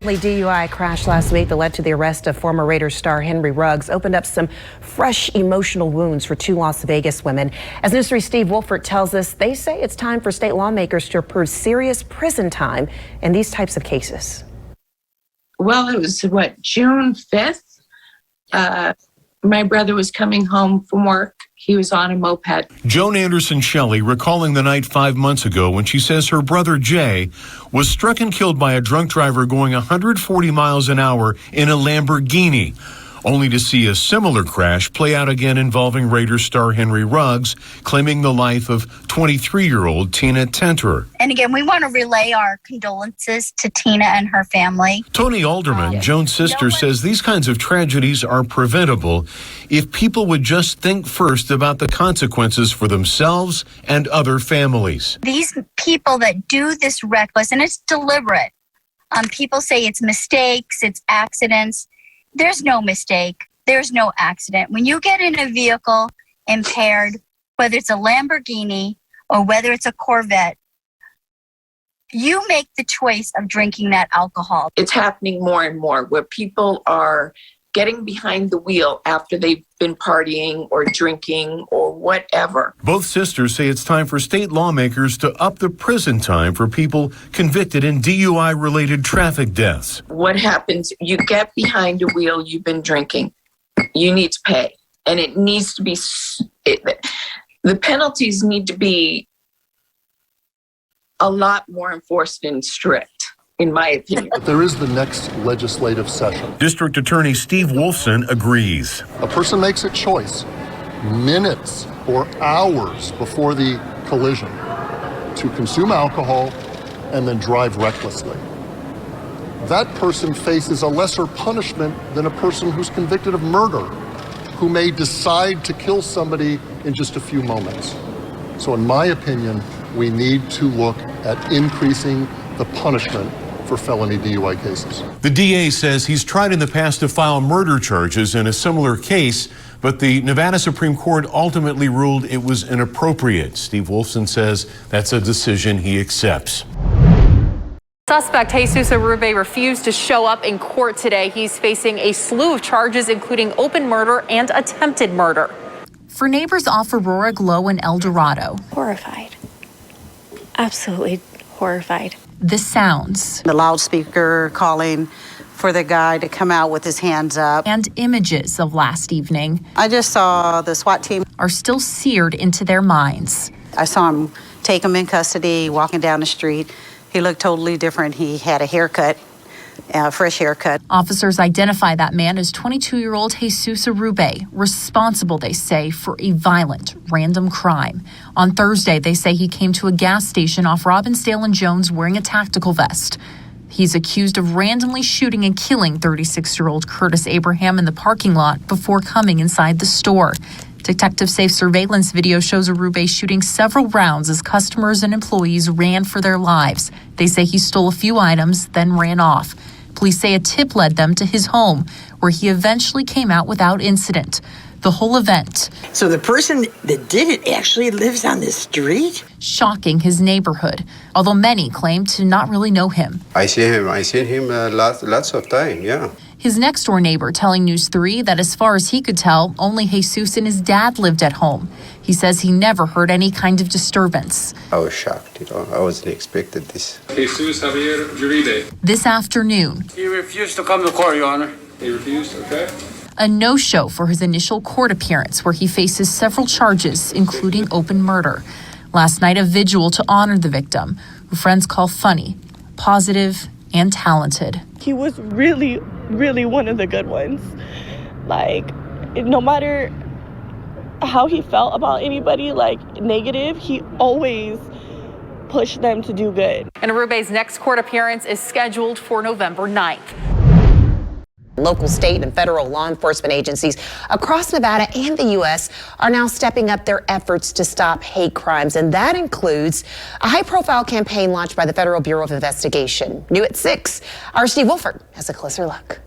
DUI crash last week that led to the arrest of former Raiders star Henry Ruggs opened up some fresh emotional wounds for two Las Vegas women. As News 3's Steve Wolfert tells us, they say it's time for state lawmakers to approve serious prison time in these types of cases. Well, it was, June 5th? My brother was coming home from work. He was on a moped. Joan Anderson Shelley recalling the night 5 months ago when she says her brother Jay was struck and killed by a drunk driver going 140 miles an hour in a Lamborghini, only to see a similar crash play out again involving Raiders star Henry Ruggs, claiming the life of 23-year-old Tina Tintor. And again, we want to relay our condolences to Tina and her family. Tony Alderman, Joan's sister, says these kinds of tragedies are preventable if people would just think first about the consequences for themselves and other families. These people that do this reckless, and it's deliberate. People say it's mistakes, it's accidents. There's no mistake. There's no accident. When you get in a vehicle impaired, whether it's a Lamborghini or whether it's a Corvette, you make the choice of drinking that alcohol. It's happening more and more where people are getting behind the wheel after they've been partying or drinking or whatever. Both sisters say it's time for state lawmakers to up the prison time for people convicted in DUI-related traffic deaths. What happens, you get behind a wheel, you've been drinking, you need to pay. And it needs to be, the penalties need to be a lot more enforced and strict, in my opinion. There is the next legislative session. District Attorney Steve Wolfson agrees. A person makes a choice minutes or hours before the collision to consume alcohol and then drive recklessly. That person faces a lesser punishment than a person who's convicted of murder, who may decide to kill somebody in just a few moments. So in my opinion, we need to look at increasing the punishment for felony DUI cases. The DA says he's tried in the past to file murder charges in a similar case, but the Nevada Supreme Court ultimately ruled it was inappropriate. Steve Wolfson says that's a decision he accepts. Suspect Jesus Arube refused to show up in court today. He's facing a slew of charges, including open murder and attempted murder. For neighbors off Aurora Glow in El Dorado. Horrified. Absolutely horrified. The sounds. The loudspeaker calling for the guy to come out with his hands up. And images of last evening. I just saw the SWAT team. Are still seared into their minds. I saw him take him in custody, walking down the street. He looked totally different. He had a haircut, a fresh haircut. Officers identify that man as 22-year-old Jesus Arube, responsible, they say, for a violent, random crime. On Thursday, they say he came to a gas station off Robbinsdale and Jones wearing a tactical vest. He's accused of randomly shooting and killing 36-year-old Curtis Abraham in the parking lot before coming inside the store. Detective-safe surveillance video shows Arube shooting several rounds as customers and employees ran for their lives. They say he stole a few items, then ran off. Police say a tip led them to his home, where he eventually came out without incident. The whole event. So the person that did it actually lives on this street? Shocking his neighborhood, although many claim to not really know him. I seen him lots of time, yeah. His next-door neighbor telling News 3 that as far as he could tell, only Jesus and his dad lived at home. He says he never heard any kind of disturbance. I was shocked, I wasn't expecting this. Jesus Javier Uribe. This afternoon. He refused to come to court, Your Honor. He refused, okay. A no-show for his initial court appearance, where he faces several charges, including open murder. Last night, a vigil to honor the victim, who friends call funny, positive, and talented. He was really one of the good ones. Like, no matter how he felt about anybody, like negative, he always pushed them to do good. And Arube's next court appearance is scheduled for November 9th. Local, state, and federal law enforcement agencies across Nevada and the U.S. are now stepping up their efforts to stop hate crimes, and that includes a high-profile campaign launched by the Federal Bureau of Investigation. New at 6, our Steve Wolfert has a closer look.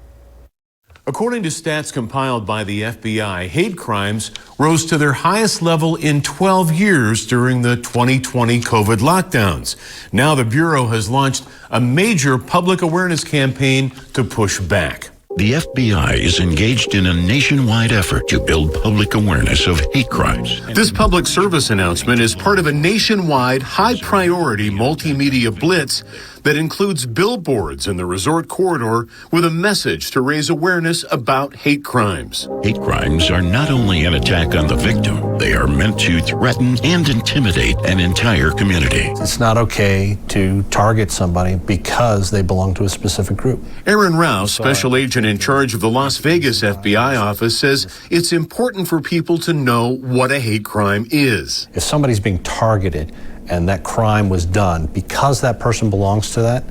According to stats compiled by the FBI, hate crimes rose to their highest level in 12 years during the 2020 COVID lockdowns. Now the Bureau has launched a major public awareness campaign to push back. The FBI is engaged in a nationwide effort to build public awareness of hate crimes. This public service announcement is part of a nationwide, high-priority multimedia blitz that includes billboards in the resort corridor with a message to raise awareness about hate crimes. Hate crimes are not only an attack on the victim, they are meant to threaten and intimidate an entire community. It's not okay to target somebody because they belong to a specific group. Aaron Rouse, special agent in charge of the Las Vegas FBI office, says it's important for people to know what a hate crime is. If somebody's being targeted and that crime was done because that person belongs to that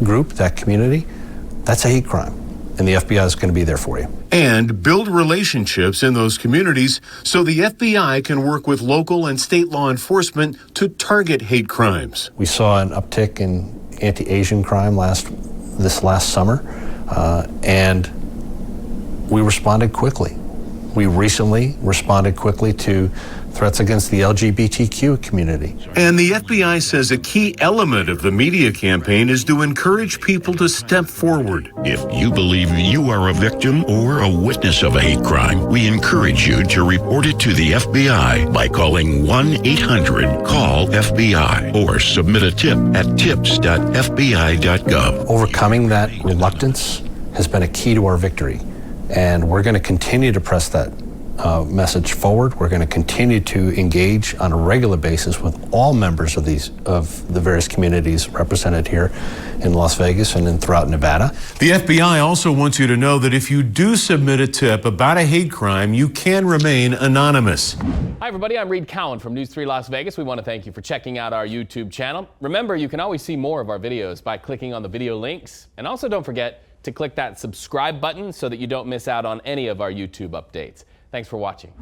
group, that community, that's a hate crime. And the FBI is going to be there for you. And build relationships in those communities so the FBI can work with local and state law enforcement to target hate crimes. We saw an uptick in anti-Asian crime this last summer, and we responded quickly. We recently responded quickly to threats against the LGBTQ community. And the FBI says a key element of the media campaign is to encourage people to step forward. If you believe you are a victim or a witness of a hate crime, we encourage you to report it to the FBI by calling 1-800-CALL-FBI or submit a tip at tips.fbi.gov. Overcoming that reluctance has been a key to our victory, and we're going to continue to press that message forward. We're going to continue to engage on a regular basis with all members of the various communities represented here in Las Vegas and throughout Nevada. The FBI also wants you to know that if you do submit a tip about a hate crime, you can remain anonymous. Hi everybody, I'm Reed Cowan from News 3 Las Vegas. We want to thank you for checking out our YouTube channel. Remember, you can always see more of our videos by clicking on the video links. And also don't forget to click that subscribe button so that you don't miss out on any of our YouTube updates. Thanks for watching.